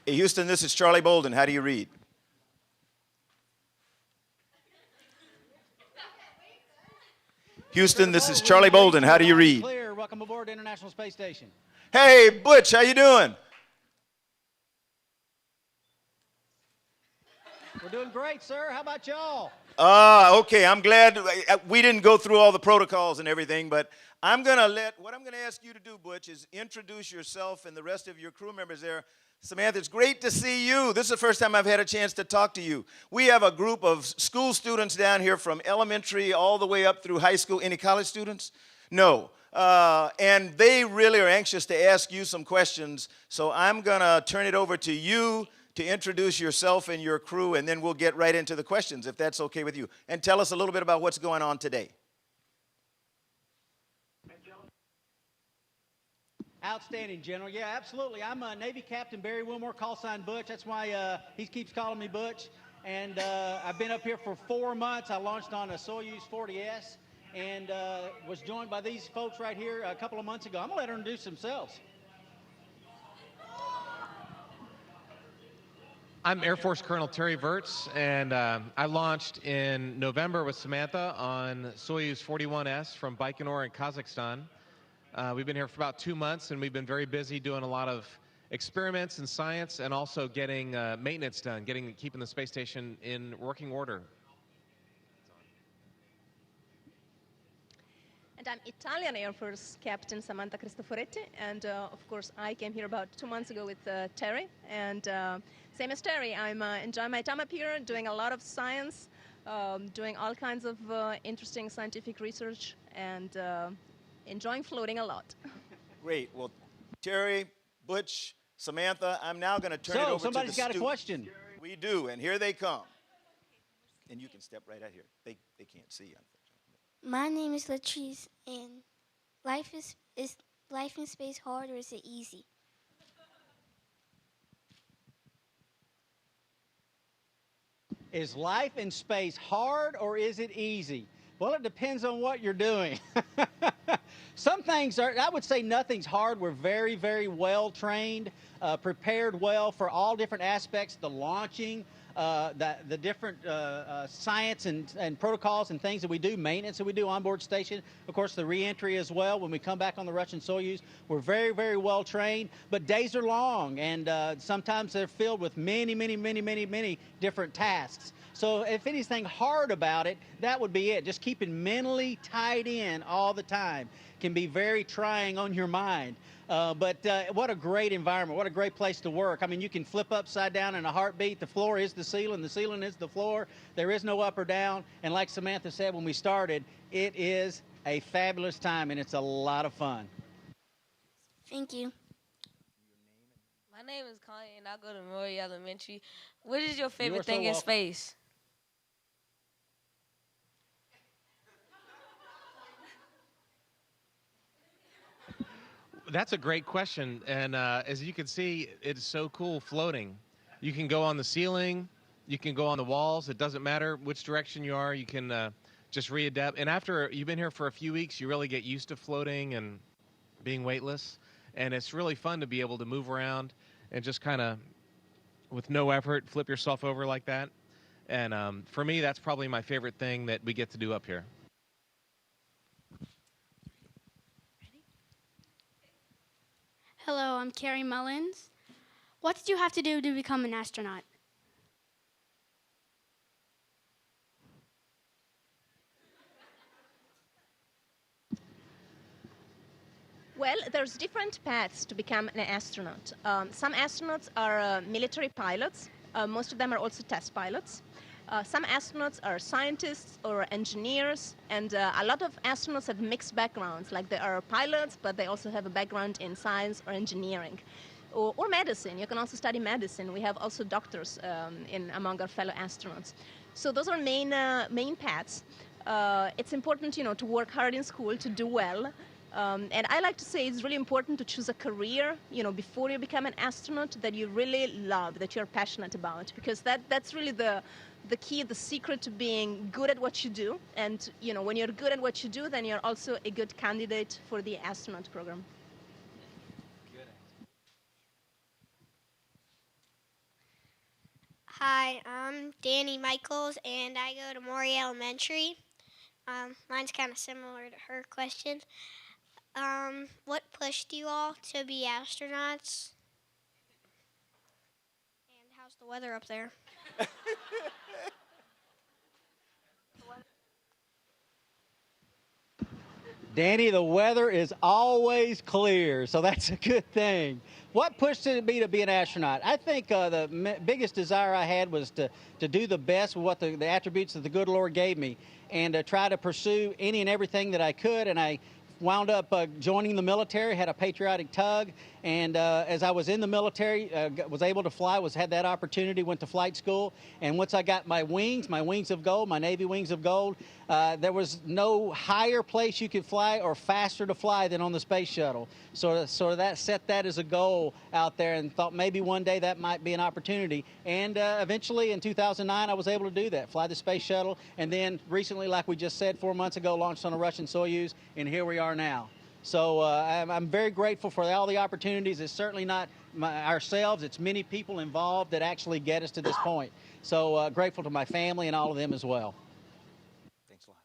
Hey, Houston, this is Charlie Bolden. How do you read? Houston, this is Charlie Bolden. How do you read? Clear. Welcome aboard the International Space Station. Hey, Butch, how you doing? We're doing great, sir. How about y'all? Okay, I'm glad we didn't go through all the protocols and everything, but what I'm going to ask you to do, Butch, is introduce yourself and the rest of your crew members there. Samantha, it's great to see you. This is the first time I've had a chance to talk to you. We have a group of school students down here from elementary all the way up through high school. Any college students? No. And they really are anxious to ask you some questions, so I'm going to turn it over to you to introduce yourself and your crew, and then we'll get right into the questions, if that's okay with you. And tell us a little bit about what's going on today. Outstanding, General. Yeah, absolutely. I'm Navy Captain Barry Wilmore, call sign Butch. That's why he keeps calling me Butch. And I've been up here for 4 months. I launched on a Soyuz 40S and was joined by these folks right here a couple of months ago. I'm going to let them introduce themselves. I'm Air Force Colonel Terry Virts, and I launched in November with Samantha on Soyuz 41S from Baikonur in Kazakhstan. We've been here for about 2 months, and we've been very busy doing a lot of experiments and science, and also getting maintenance done, keeping the space station in working order. And I'm Italian Air Force Captain Samantha Cristoforetti, and of course I came here about 2 months ago with Terry, and same as Terry, I'm enjoying my time up here, doing a lot of science, doing all kinds of interesting scientific research, and enjoying floating a lot. Great. Well, Terry, Butch, Samantha, I'm now going to turn it over to the somebody's got a question. We do, and here they come. And you can step right out here. They can't see, unfortunately. My name is Latrice, and life in space hard, or is it easy? Is life in space hard or is it easy? Well, it depends on what you're doing. Some things are, I would say nothing's hard. We're very, very well trained, prepared well for all different aspects, the launching, the different science and protocols and things that we do, maintenance that we do on board station, of course the re-entry as well. When we come back on the Russian Soyuz, we're very, very well trained, but days are long, and sometimes they're filled with many different tasks. So if anything hard about it, that would be it. Just keeping mentally tied in all the time can be very trying on your mind. But what a great environment. What a great place to work. I mean, you can flip upside down in a heartbeat. The floor is the ceiling is the floor. There is no up or down. And like Samantha said when we started, it is a fabulous time, and it's a lot of fun. Thank you. My name is Connie, and I go to Murray Elementary. What is your favorite thing in space? That's a great question, and as you can see, it's so cool floating. You can go on the ceiling, you can go on the walls. It doesn't matter which direction you are. You can just readapt. And after you've been here for a few weeks, you really get used to floating and being weightless. And it's really fun to be able to move around and just kind of, with no effort, flip yourself over like that. And for me, that's probably my favorite thing that we get to do up here. Hello, I'm Carrie Mullins. What did you have to do to become an astronaut? Well, there's different paths to become an astronaut. Some astronauts are military pilots. Most of them are also test pilots. Some astronauts are scientists or engineers, and a lot of astronauts have mixed backgrounds, like they are pilots, but they also have a background in science or engineering. Or medicine. You can also study medicine. We have also doctors among our fellow astronauts. So those are main paths. It's important, to work hard in school, to do well. And I like to say it's really important to choose a career, before you become an astronaut that you really love, that you're passionate about, because that's really the key, the secret to being good at what you do. And, when you're good at what you do, then you're also a good candidate for the astronaut program. Hi, I'm Danny Michaels, and I go to Maury Elementary. Mine's kind of similar to her question. What pushed you all to be astronauts? And how's the weather up there? Danny, the weather is always clear, so that's a good thing. What pushed me to be an astronaut? I think the biggest desire I had was to do the best with what the attributes that the good Lord gave me and to try to pursue any and everything that I could. And I wound up joining the military, had a patriotic tug, and as I was in the military, was able to fly, had that opportunity, went to flight school, and once I got my wings of gold, my Navy wings of gold, there was no higher place you could fly or faster to fly than on the space shuttle. So that set that as a goal out there and thought maybe one day that might be an opportunity. And eventually in 2009, I was able to do that, fly the space shuttle. And then recently, like we just said, 4 months ago, launched on a Russian Soyuz, and here we are now. So I'm very grateful for all the opportunities. It's certainly not ourselves. It's many people involved that actually get us to this point. So grateful to my family and all of them as well. Thanks a lot.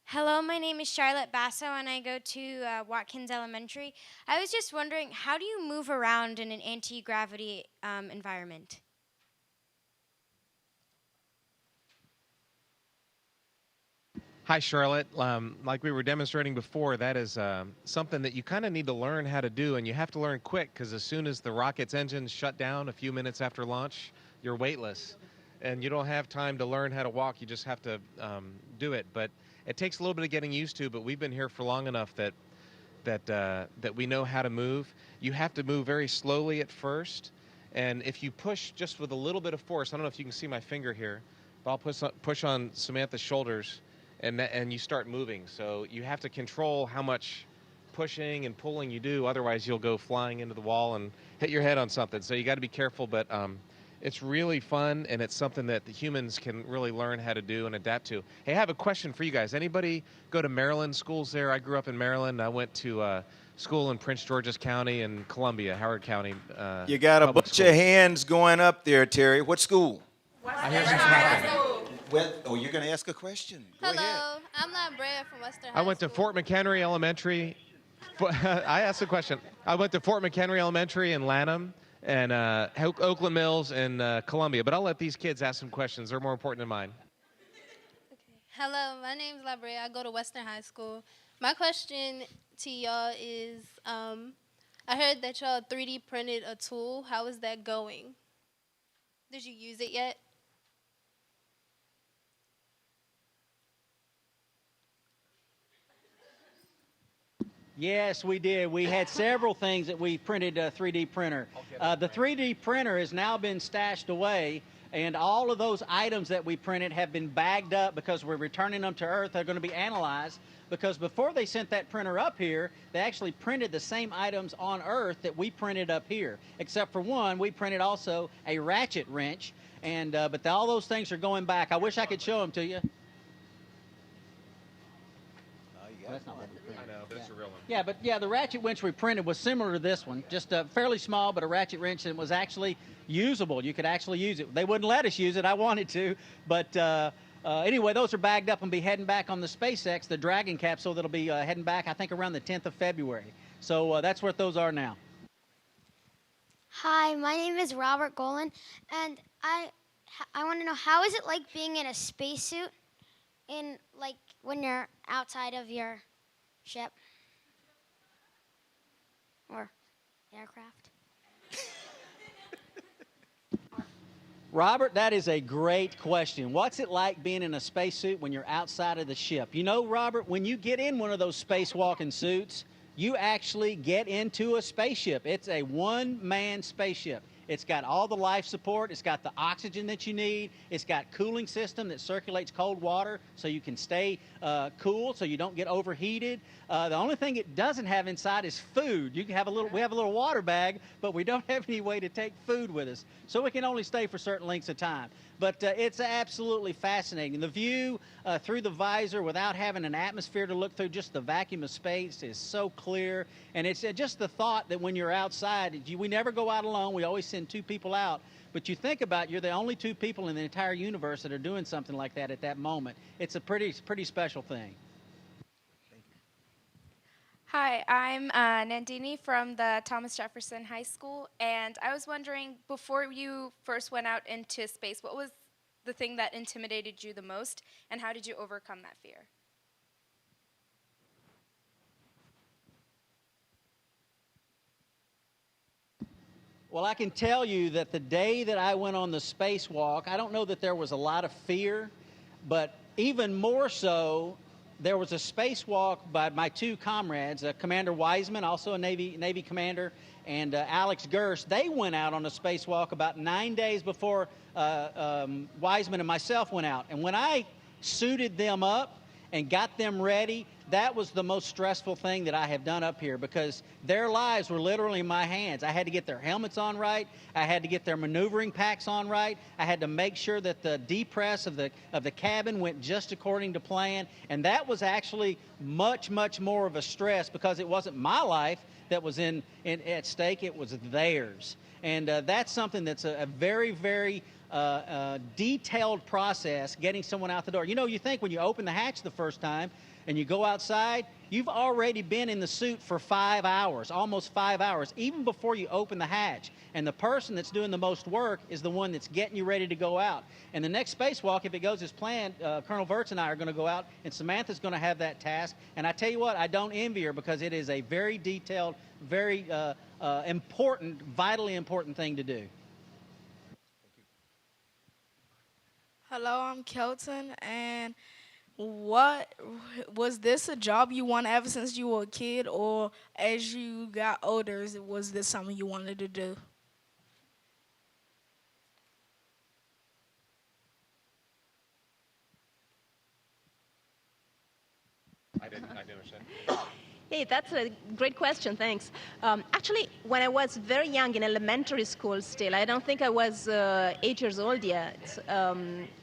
Hello, my name is Charlotte Basso, and I go to Watkins Elementary. I was just wondering, how do you move around in an anti-gravity environment? Hi, Charlotte. Like we were demonstrating before, that is something that you kind of need to learn how to do, and you have to learn quick because as soon as the rocket's engines shut down a few minutes after launch, you're weightless, and you don't have time to learn how to walk. You just have to do it. But it takes a little bit of getting used to. But we've been here for long enough that we know how to move. You have to move very slowly at first, and if you push just with a little bit of force, I don't know if you can see my finger here, but I'll push on Samantha's shoulders. And you start moving. So you have to control how much pushing and pulling you do. Otherwise, you'll go flying into the wall and hit your head on something. So you got to be careful. But it's really fun, and it's something that the humans can really learn how to do and adapt to. Hey, I have a question for you guys. Anybody go to Maryland schools there? I grew up in Maryland. I went to school in Prince George's County and Columbia, Howard County. You got a public bunch of schools. hands going up there, Terry. What school? I hear some clapping. You're going to ask a question. Go ahead. Hello, I'm Labrea from Western High I went to School. Fort McHenry Elementary. I asked a question. I went to Fort McHenry Elementary in Lanham and Oakland Mills and Columbia. But I'll let these kids ask some questions. They're more important than mine. Okay. Hello, my name's Labrea. I go to Western High School. My question to y'all is, I heard that y'all 3D printed a tool. How is that going? Did you use it yet? Yes, we did. We had several things that we printed 3D printer. The 3D printer has now been stashed away, and all of those items that we printed have been bagged up because we're returning them to Earth. They're going to be analyzed because before they sent that printer up here, they actually printed the same items on Earth that we printed up here, except for one. We printed also a ratchet wrench, and but all those things are going back. I wish I could show them to you. That's not what we printed. I know, but it's a real one. Yeah, but yeah, the ratchet wrench we printed was similar to this one, just fairly small, but a ratchet wrench, and it was actually usable. You could actually use it. They wouldn't let us use it. I wanted to, but anyway, those are bagged up and be heading back on the SpaceX, the Dragon capsule that'll be heading back, I think, around the 10th of February. So that's what those are now. Hi, my name is Robert Golan, and I want to know, how is it like being in a spacesuit in, like, when you're outside of your ship or aircraft? Robert, that is a great question. What's it like being in a spacesuit when you're outside of the ship? You know, Robert, when you get in one of those spacewalking suits, you actually get into a spaceship. It's a one-man spaceship. It's got all the life support. It's got the oxygen that you need. It's got cooling system that circulates cold water so you can stay cool, so you don't get overheated. The only thing it doesn't have inside is food. You can have we have a little water bag, but we don't have any way to take food with us. So we can only stay for certain lengths of time. But it's absolutely fascinating. The view through the visor without having an atmosphere to look through, just the vacuum of space is so clear. And it's just the thought that when you're outside, we never go out alone. We always send send 2 people out. But you think about it, you're the only 2 people in the entire universe that are doing something like that at that moment. It's a pretty special thing. Hi, I'm Nandini from the Thomas Jefferson High School, and I was wondering, before you first went out into space, what was the thing that intimidated you the most, and how did you overcome that fear? Well, I can tell you that the day that I went on the spacewalk, I don't know that there was a lot of fear, but even more so, there was a spacewalk by my 2 comrades, Commander Wiseman, also a Navy commander, and Alex Gerst. They went out on a spacewalk about 9 days before Wiseman and myself went out. And when I suited them up and got them ready, that was the most stressful thing that I have done up here, because their lives were literally in my hands. I had to get their helmets on right. I had to get their maneuvering packs on right. I had to make sure that the depress of the cabin went just according to plan. And that was actually much more of a stress, because it wasn't my life that was at stake. It was theirs. And that's something that's a very detailed process, getting someone out the door. You know, you think when you open the hatch the first time and you go outside, you've already been in the suit for 5 hours, almost 5 hours, even before you open the hatch. And the person that's doing the most work is the one that's getting you ready to go out. And the next spacewalk, if it goes as planned, Colonel Wirtz and I are going to go out, and Samantha's going to have that task. And I tell you what, I don't envy her, because it is a very detailed, very important, vitally important thing to do. Hello, I'm Kelton, and what was this a job you wanted ever since you were a kid, or as you got older, was this something you wanted to do? I didn't understand. Hey, that's a great question, thanks. Actually, when I was very young in elementary school still, I don't think I was 8 years old yet,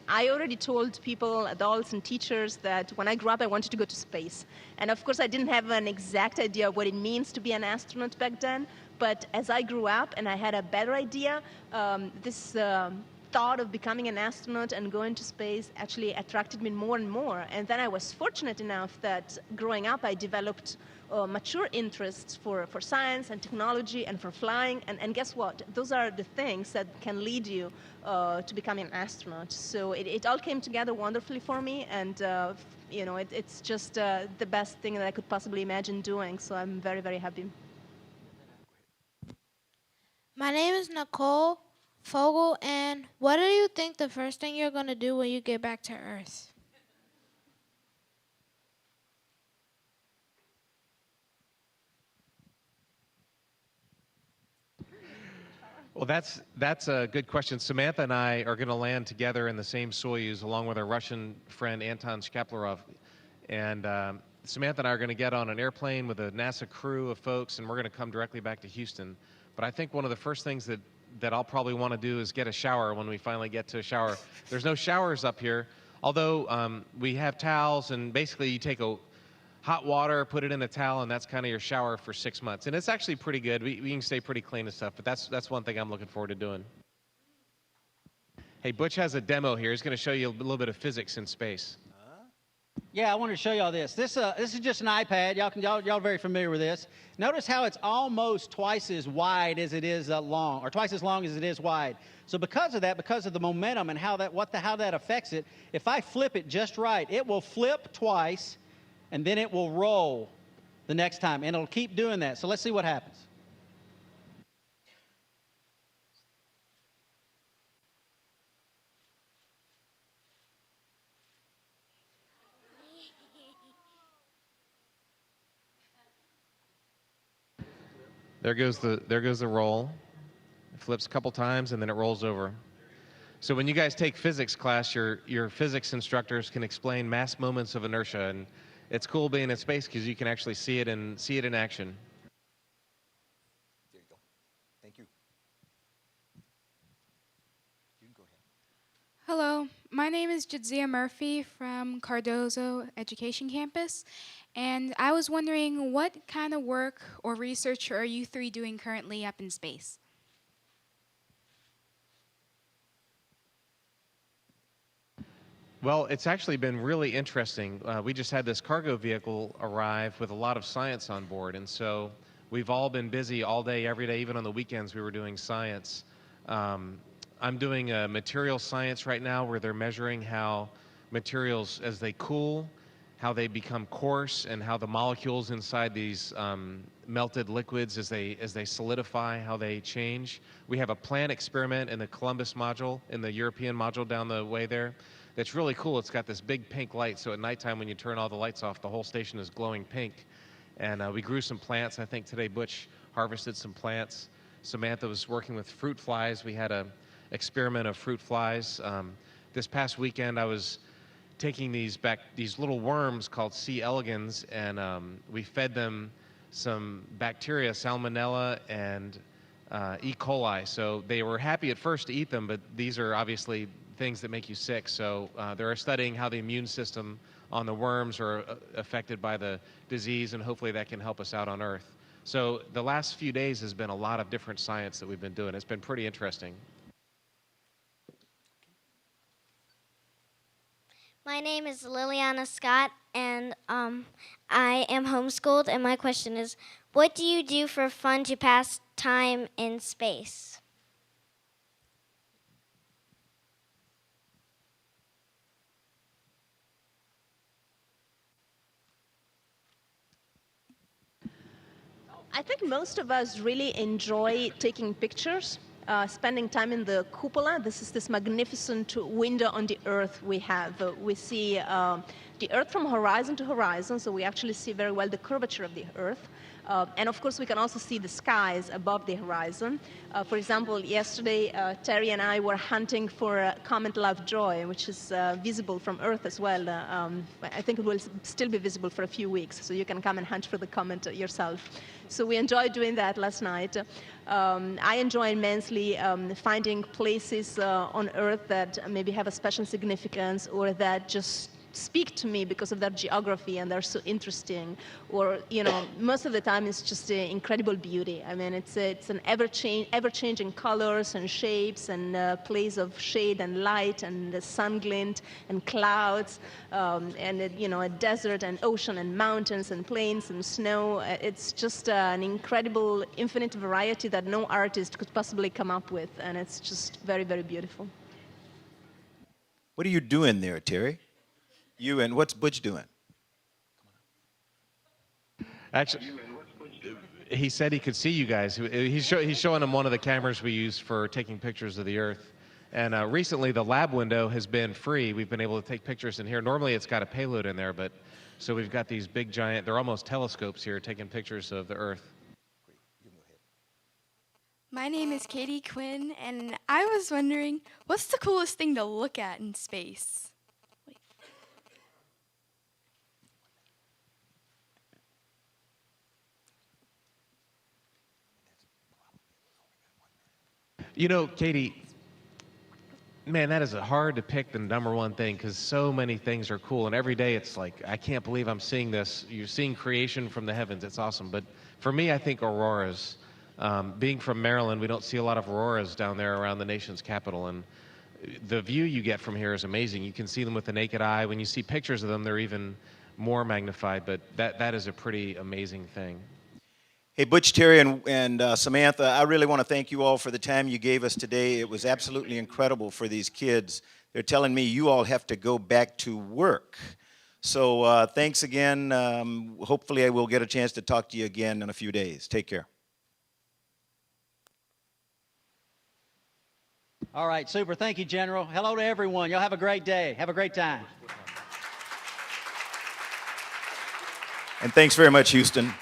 I already told people, adults and teachers, that when I grew up I wanted to go to space. And of course I didn't have an exact idea of what it means to be an astronaut back then, but as I grew up and I had a better idea, this thought of becoming an astronaut and going to space actually attracted me more and more. And then I was fortunate enough that growing up I developed mature interests for science and technology and for flying. And guess what? Those are the things that can lead you to becoming an astronaut. So it all came together wonderfully for me. And you know, it's just the best thing that I could possibly imagine doing. So I'm very, very happy. My name is Nicole Fogel, and what do you think the first thing you're going to do when you get back to Earth? Well, that's a good question. Samantha and I are going to land together in the same Soyuz along with our Russian friend Anton Shkaplerov. And Samantha and I are going to get on an airplane with a NASA crew of folks, and we're going to come directly back to Houston. But I think one of the first things that I'll probably want to do is get a shower when we finally get to a shower. There's no showers up here, although we have towels, and basically you take a hot water, put it in a towel, and that's kind of your shower for 6 months. And it's actually pretty good. We can stay pretty clean and stuff, but that's one thing I'm looking forward to doing. Hey, Butch has a demo here. He's going to show you a little bit of physics in space. Yeah, I wanted to show y'all this. This is just an iPad. Y'all are very familiar with this. Notice how it's almost twice as wide as it is long, or twice as long as it is wide. So because of that, because of the momentum and how that affects it, if I flip it just right, it will flip twice, and then it will roll the next time, and it'll keep doing that. So let's see what happens. There goes the roll. It flips a couple times and then it rolls over. So when you guys take physics class, your physics instructors can explain mass moments of inertia, and it's cool being in space because you can actually see it in action. There you go. Thank you. You can go ahead. Hello, my name is Jadzia Murphy from Cardozo Education Campus, and I was wondering what kind of work or research are you three doing currently up in space? Well, it's actually been really interesting. We just had this cargo vehicle arrive with a lot of science on board, and so we've all been busy all day, every day, even on the weekends we were doing science. I'm doing material science right now where they're measuring how materials, as they cool, how they become coarse, and how the molecules inside these melted liquids, as they solidify, how they change. We have a plant experiment in the Columbus module, in the European module down the way there. That's really cool. It's got this big pink light, so at nighttime when you turn all the lights off, the whole station is glowing pink. And we grew some plants. I think today Butch harvested some plants. Samantha was working with fruit flies. We had a experiment of fruit flies. This past weekend I was taking these little worms called C. elegans, and we fed them some bacteria, Salmonella and E. coli. So they were happy at first to eat them, but these are obviously things that make you sick. So they're studying how the immune system on the worms are affected by the disease, and hopefully that can help us out on Earth. So the last few days has been a lot of different science that we've been doing. It's been pretty interesting. My name is Liliana Scott, and I am homeschooled, and my question is, what do you do for fun to pass time in space? I think most of us really enjoy taking pictures, spending time in the cupola. This is this magnificent window on the Earth we have. We see the Earth from horizon to horizon, so we actually see very well the curvature of the Earth. And of course, we can also see the skies above the horizon. For example, yesterday, Terry and I were hunting for Comet Lovejoy, which is visible from Earth as well. I think it will still be visible for a few weeks, so you can come and hunt for the comet yourself. So we enjoyed doing that last night. I enjoy immensely finding places on Earth that maybe have a special significance, or that just speak to me because of their geography and they're so interesting. Or, you know, most of the time it's just incredible beauty. I mean, it's an ever-changing colors and shapes and place of shade and light and the sun glint and clouds and, you know, a desert and ocean and mountains and plains and snow. It's just an incredible infinite variety that no artist could possibly come up with, and it's just very, very beautiful. What are you doing there, Terry? You and what's Butch doing? Actually, he said he could see you guys. He's showing them one of the cameras we use for taking pictures of the Earth. And recently, the lab window has been free. We've been able to take pictures in here. Normally, it's got a payload in there, but so we've got these big, giant, they're almost telescopes here, taking pictures of the Earth. My name is Katie Quinn, and I was wondering, what's the coolest thing to look at in space? You know, Katie, man, that is hard to pick the number one thing because so many things are cool. And every day it's like, I can't believe I'm seeing this. You're seeing creation from the heavens. It's awesome. But for me, I think auroras. Being from Maryland, we don't see a lot of auroras down there around the nation's capital. And the view you get from here is amazing. You can see them with the naked eye. When you see pictures of them, they're even more magnified. But that is a pretty amazing thing. Hey, Butch, Terry, and Samantha, I really want to thank you all for the time you gave us today. It was absolutely incredible for these kids. They're telling me you all have to go back to work. So thanks again. Hopefully I will get a chance to talk to you again in a few days. Take care. All right, super. Thank you, General. Hello to everyone. Y'all have a great day. Have a great time. And thanks very much, Houston.